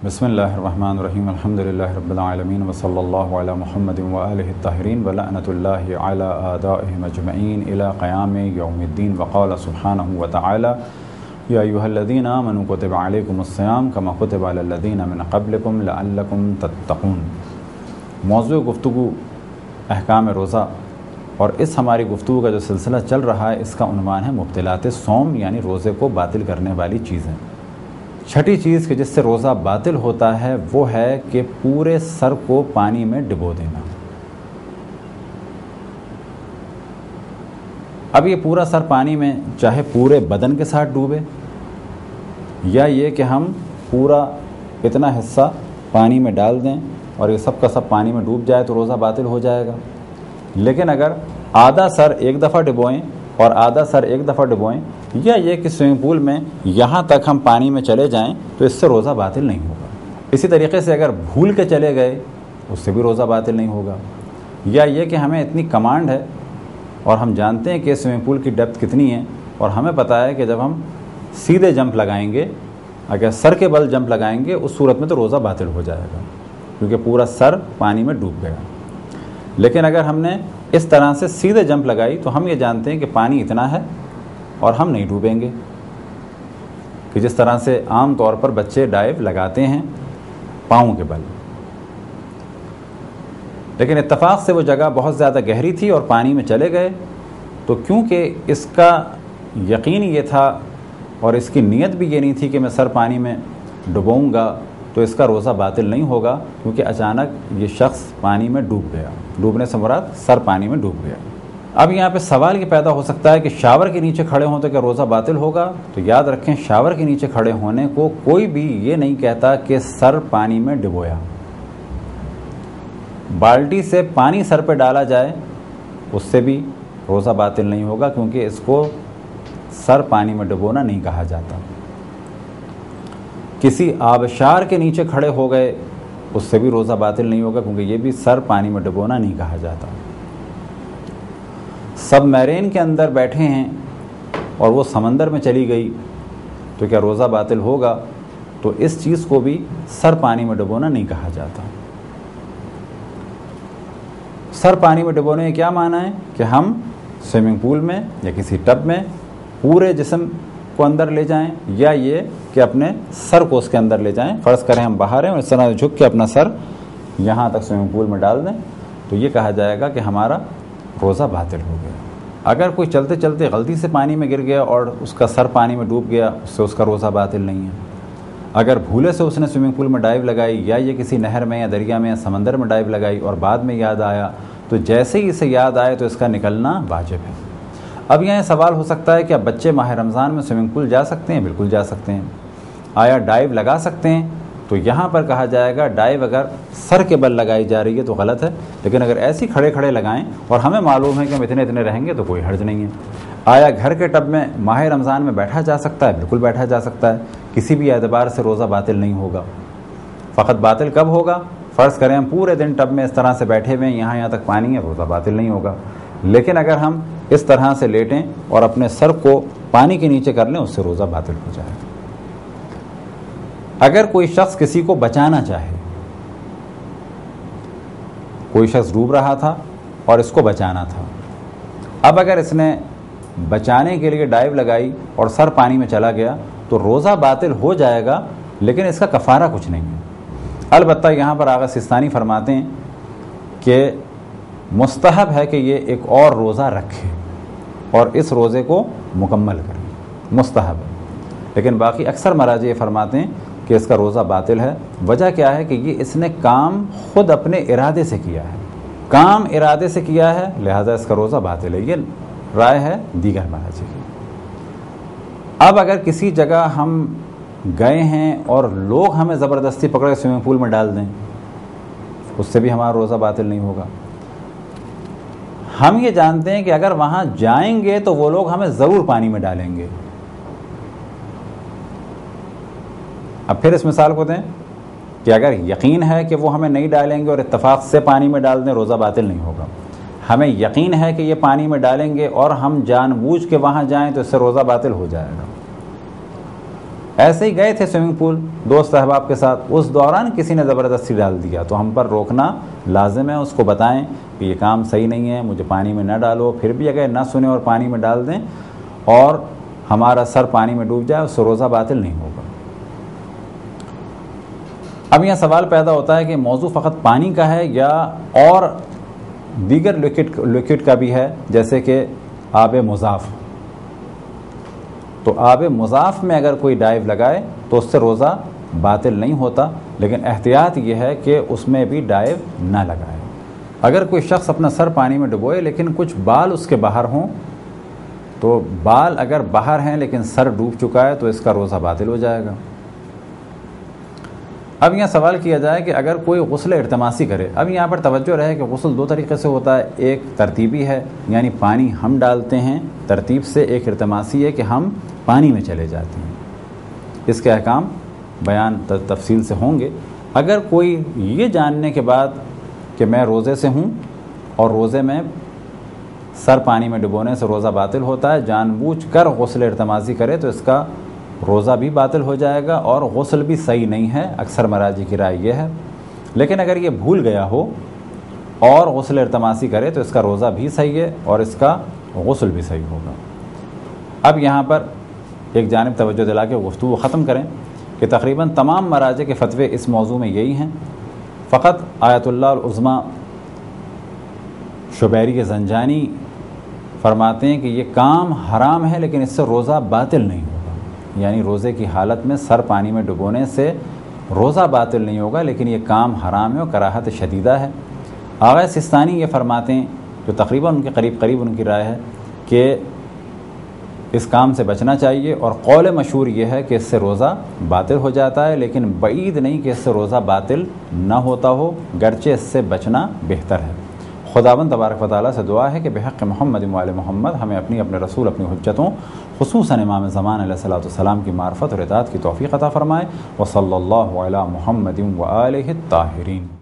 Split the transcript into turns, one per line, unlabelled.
بسم اللہ الرحمن الرحیم الحمد للہ رب العالمین وصلی اللہ علی محمد وآلہ الطاہرین ولعنۃ اللہ علی اعدائہم اجمعین الی قیام یوم الدین وقال سبحانہ وتعالی یا ایھا الذین آمنوا کتب علیکم الصیام کما کتب علی الذین من قبلکم لعلکم تتقون۔ موضوع گفتگو احکام روزہ، اور اس ہماری گفتگو کا جو سلسلہ چل رہا ہے اس کا عنوان ہے مبطلات صوم، یعنی روزے کو باطل کرنے والی چیزیں۔ چھٹی چیز کہ جس سے روزہ باطل ہوتا ہے وہ ہے کہ پورے سر کو پانی میں ڈبو دینا۔ اب یہ پورا سر پانی میں چاہے پورے بدن کے ساتھ ڈوبے یا یہ کہ ہم پورا اتنا حصہ پانی میں ڈال دیں اور یہ سب کا سب پانی میں ڈوب جائے تو روزہ باطل ہو جائے گا۔ لیکن اگر آدھا سر ایک دفعہ ڈبوئیں اور آدھا سر ایک دفعہ ڈبوئیں، یا یہ کہ سوئمنگ پول میں یہاں تک ہم پانی میں چلے جائیں تو اس سے روزہ باطل نہیں ہوگا۔ اسی طریقے سے اگر بھول کے چلے گئے اس سے بھی روزہ باطل نہیں ہوگا۔ یا یہ کہ ہمیں اتنی کمانڈ ہے اور ہم جانتے ہیں کہ سوئمنگ پول کی ڈیپتھ کتنی ہے، اور ہمیں پتہ ہے کہ جب ہم سیدھے جمپ لگائیں گے، اگر سر کے بل جمپ لگائیں گے اس صورت میں تو روزہ باطل ہو جائے گا کیونکہ پورا سر پانی میں ڈوب گیا۔ لیکن اگر ہم نے اس طرح سے سیدھے جمپ لگائی تو ہم یہ جانتے ہیں کہ پانی اتنا ہے اور ہم نہیں ڈوبیں گے، کہ جس طرح سے عام طور پر بچے ڈائیو لگاتے ہیں پاؤں کے بل۔ لیکن اتفاق سے وہ جگہ بہت زیادہ گہری تھی اور پانی میں چلے گئے، تو کیونکہ اس کا یقین یہ تھا اور اس کی نیت بھی یہ نہیں تھی کہ میں سر پانی میں ڈبوؤں گا تو اس کا روزہ باطل نہیں ہوگا، کیونکہ اچانک یہ شخص پانی میں ڈوب گیا۔ ڈوبنے سے مراد سر پانی میں ڈوب گیا۔ اب یہاں پہ سوال یہ پیدا ہو سکتا ہے کہ شاور کے نیچے کھڑے ہوں تو کیا روزہ باطل ہوگا؟ تو یاد رکھیں شاور کے نیچے کھڑے ہونے کو کوئی بھی یہ نہیں کہتا کہ سر پانی میں ڈبویا۔ بالٹی سے پانی سر پہ ڈالا جائے اس سے بھی روزہ باطل نہیں ہوگا، کیونکہ اس کو سر پانی میں ڈبونا نہیں کہا جاتا۔ کسی آبشار کے نیچے کھڑے ہو گئے اس سے بھی روزہ باطل نہیں ہوگا، کیونکہ یہ بھی سر پانی میں ڈبونا نہیں کہا جاتا۔ سب میرین کے اندر بیٹھے ہیں اور وہ سمندر میں چلی گئی تو کیا روزہ باطل ہوگا؟ تو اس چیز کو بھی سر پانی میں ڈبونا نہیں کہا جاتا۔ سر پانی میں ڈبونے کا کیا معنی ہے کہ ہم سوئمنگ پول میں یا کسی ٹب میں پورے جسم کو اندر لے جائیں، یا یہ کہ اپنے سر کو اس کے اندر لے جائیں۔ فرض کریں ہم باہر ہیں اور اس طرح جھک کے اپنا سر یہاں تک سوئمنگ پول میں ڈال دیں تو یہ کہا جائے گا کہ ہمارا روزہ باطل ہو گیا۔ اگر کوئی چلتے چلتے غلطی سے پانی میں گر گیا اور اس کا سر پانی میں ڈوب گیا اس سے اس کا روزہ باطل نہیں ہے۔ اگر بھولے سے اس نے سوئمنگ پول میں ڈائیو لگائی، یا یہ کسی نہر میں یا دریا میں یا سمندر میں ڈائیو لگائی اور بعد میں یاد آیا، تو جیسے ہی اسے یاد آئے تو اس کا نکلنا واجب ہے۔ اب یہاں سوال ہو سکتا ہے کہ اب بچے ماہ رمضان میں سوئمنگ پول جا سکتے ہیں؟ بالکل جا سکتے ہیں۔ آیا ڈائیو لگا سکتے ہیں؟ تو یہاں پر کہا جائے گا ڈائیو اگر سر کے بل لگائی جا رہی ہے تو غلط ہے، لیکن اگر ایسی کھڑے کھڑے لگائیں اور ہمیں معلوم ہے کہ ہم اتنے رہیں گے تو کوئی حرج نہیں ہے۔ آیا گھر کے ٹب میں ماہ رمضان میں بیٹھا جا سکتا ہے؟ بالکل بیٹھا جا سکتا ہے، کسی بھی اعتبار سے روزہ باطل نہیں ہوگا۔ فقط باطل کب ہوگا؟ فرض کریں ہم پورے دن ٹب میں اس طرح سے بیٹھے ہوئے ہیں، یہاں تک پانی ہے، روزہ باطل نہیں ہوگا۔ لیکن اگر ہم اس طرح سے لیٹیں اور اپنے سر کو پانی کے نیچے کر لیں اس سے روزہ باطل ہو جائے گا۔ اگر کوئی شخص کسی کو بچانا چاہے، کوئی شخص ڈوب رہا تھا اور اس کو بچانا تھا، اب اگر اس نے بچانے کے لیے ڈائیو لگائی اور سر پانی میں چلا گیا تو روزہ باطل ہو جائے گا، لیکن اس کا کفارہ کچھ نہیں ہے۔ البتہ یہاں پر آغا سستانی فرماتے ہیں کہ مستحب ہے کہ یہ ایک اور روزہ رکھے اور اس روزے کو مکمل کرے، مستحب ہے۔ لیکن باقی اکثر مراجع فرماتے ہیں کہ اس کا روزہ باطل ہے۔ وجہ کیا ہے کہ یہ اس نے کام خود اپنے ارادے سے کیا ہے، کام ارادے سے کیا ہے، لہذا اس کا روزہ باطل ہے۔ یہ رائے ہے دیگر مراجع کی۔ اب اگر کسی جگہ ہم گئے ہیں اور لوگ ہمیں زبردستی پکڑ کے سوئمنگ پول میں ڈال دیں اس سے بھی ہمارا روزہ باطل نہیں ہوگا۔ ہم یہ جانتے ہیں کہ اگر وہاں جائیں گے تو وہ لوگ ہمیں ضرور پانی میں ڈالیں گے۔ اب پھر اس مثال کو دیں کہ اگر یقین ہے کہ وہ ہمیں نہیں ڈالیں گے اور اتفاق سے پانی میں ڈال دیں، روزہ باطل نہیں ہوگا۔ ہمیں یقین ہے کہ یہ پانی میں ڈالیں گے اور ہم جان بوجھ کے وہاں جائیں تو اس سے روزہ باطل ہو جائے گا۔ ایسے ہی گئے تھے سوئمنگ پول دوست احباب کے ساتھ، اس دوران کسی نے زبردستی ڈال دیا تو ہم پر روکنا لازم ہے، اس کو بتائیں کہ یہ کام صحیح نہیں ہے، مجھے پانی میں نہ ڈالو۔ پھر بھی اگر نہ سنیں اور پانی میں ڈال دیں اور ہمارا سر پانی میں ڈوب جائے، اس سے روزہ باطل نہیں ہوگا۔ اب یہاں سوال پیدا ہوتا ہے کہ موضوع فقط پانی کا ہے یا اور دیگر لیکوڈ کا بھی ہے، جیسے کہ آب مضاف۔ تو آب مضاف میں اگر کوئی ڈائیو لگائے تو اس سے روزہ باطل نہیں ہوتا، لیکن احتیاط یہ ہے کہ اس میں بھی ڈائیو نہ لگائے۔ اگر کوئی شخص اپنا سر پانی میں ڈبوئے لیکن کچھ بال اس کے باہر ہوں، تو بال اگر باہر ہیں لیکن سر ڈوب چکا ہے تو اس کا روزہ باطل ہو جائے گا۔ اب یہاں سوال کیا جائے کہ اگر کوئی غسل ارتماسی کرے، اب یہاں پر توجہ رہے کہ غسل دو طریقے سے ہوتا ہے، ایک ترتیبی ہے یعنی پانی ہم ڈالتے ہیں ترتیب سے، ایک ارتماسی ہے کہ ہم پانی میں چلے جاتے ہیں۔ اس کے احکام بیان تفصیل سے ہوں گے۔ اگر کوئی یہ جاننے کے بعد کہ میں روزے سے ہوں اور روزے میں سر پانی میں ڈبونے سے روزہ باطل ہوتا ہے، جان بوجھ کر غسل ارتماسی کرے تو اس کا روزہ بھی باطل ہو جائے گا اور غسل بھی صحیح نہیں ہے، اکثر مراجع کی رائے یہ ہے۔ لیکن اگر یہ بھول گیا ہو اور غسل ارتماسی کرے تو اس کا روزہ بھی صحیح ہے اور اس کا غسل بھی صحیح ہوگا۔ اب یہاں پر ایک جانب توجہ دلا کے گفتگو ختم کریں کہ تقریباً تمام مراجع کے فتوے اس موضوع میں یہی ہیں، فقط آیت اللہ العظمیٰ شبیری زنجانی فرماتے ہیں کہ یہ کام حرام ہے لیکن اس سے روزہ باطل نہیں ہوگا، یعنی روزے کی حالت میں سر پانی میں ڈبونے سے روزہ باطل نہیں ہوگا لیکن یہ کام حرام ہے اور کراہت شدیدہ ہے۔ آغا سستانی یہ فرماتے ہیں، جو تقریباً ان کے قریب ان کی رائے ہے، کہ اس کام سے بچنا چاہیے، اور قول مشہور یہ ہے کہ اس سے روزہ باطل ہو جاتا ہے، لیکن بعید نہیں کہ اس سے روزہ باطل نہ ہوتا ہو، گرچہ اس سے بچنا بہتر ہے۔ خداوند تبارک و تعالیٰ سے دعا ہے کہ بحق محمد و آل محمد ہمیں اپنے رسول اپنی حجتوں خصوصاً امام زمان علیہ الصلوۃ والسلام کی معرفت اور اطاعت کی توفیق عطا فرمائے۔ وصلی اللہ علی محمد و آلہ الطاہرین۔